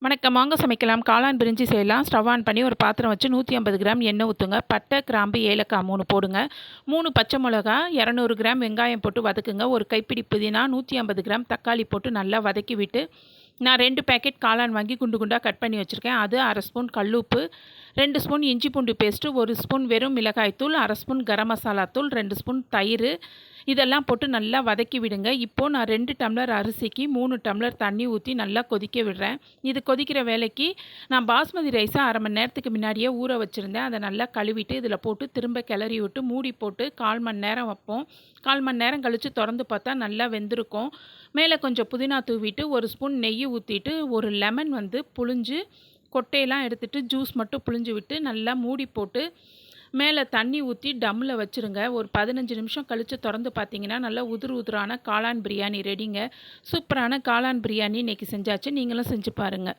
வணக்கம். வாங்க சமைக்கலாம். காளான் பிரிஞ்சி செய்யலாம். ஸ்டவ் ஆன் பண்ணி ஒரு பாத்திரம் வச்சு 150 கிராம் எண்ணெய் ஊற்றுங்க. பட்டை, கிராம்பு, ஏலக்காய் 3 போடுங்க. 3 பச்சை மிளகா, 200 கிராம் வெங்காயம் போட்டு வதக்குங்க. ஒரு கைப்பிடி புதினா, 150 கிராம் தக்காளி போட்டு நல்லா வதக்கி விட்டு, நான் 2 பேக்கெட் காளான் வாங்கி குண்டு குண்டாக கட் பண்ணி வச்சுருக்கேன். அது 1/2 ஸ்பூன் கல்லுப்பு, 2 ஸ்பூன் இஞ்சி பூண்டு பேஸ்ட்டு, 1 ஸ்பூன் வெறும் மிளகாய்த்தூள், 1/2 ஸ்பூன் கரம் மசாலா தூள், 2 ஸ்பூன் தயிர், இதெல்லாம் போட்டு நல்லா வதக்கி விடுங்க. இப்போது நான் 2 டம்ளர் அரிசிக்கு 3 டம்ளர் தண்ணி ஊற்றி நல்லா கொதிக்க விடுறேன். இது கொதிக்கிற வேலைக்கு நான் பாஸ்மதி ரைஸை 1/2 மணி நேரத்துக்கு முன்னாடியே ஊற வச்சுருந்தேன். அதை நல்லா கழுவிட்டு இதில் போட்டு திரும்ப கிளறி விட்டு மூடி போட்டு 1/4 மணி நேரம் வைப்போம். 1/4 மணி நேரம் கழித்து திறந்து பார்த்தா நல்லா வெந்திருக்கும். மேலே கொஞ்சம் புதினா தூவிட்டு 1 ஸ்பூன் நெய் ஊற்றிட்டு ஒரு லெமன் புழிஞ்சு கொட்டையெல்லாம் எடுத்துட்டு ஜூஸ் மட்டும் புழிஞ்சு விட்டு நல்லா மூடி போட்டு மேலே தண்ணி ஊற்றி டம்மில் வச்சுருங்க. ஒரு 15 நிமிஷம் கழித்து திறந்து பார்த்தீங்கன்னா நல்லா உதிரான காளான் பிரியாணி ரெடிங்க. சூப்பரான காளான் பிரியாணி இன்றைக்கி செஞ்சாச்சு. நீங்களும் செஞ்சு பாருங்கள்.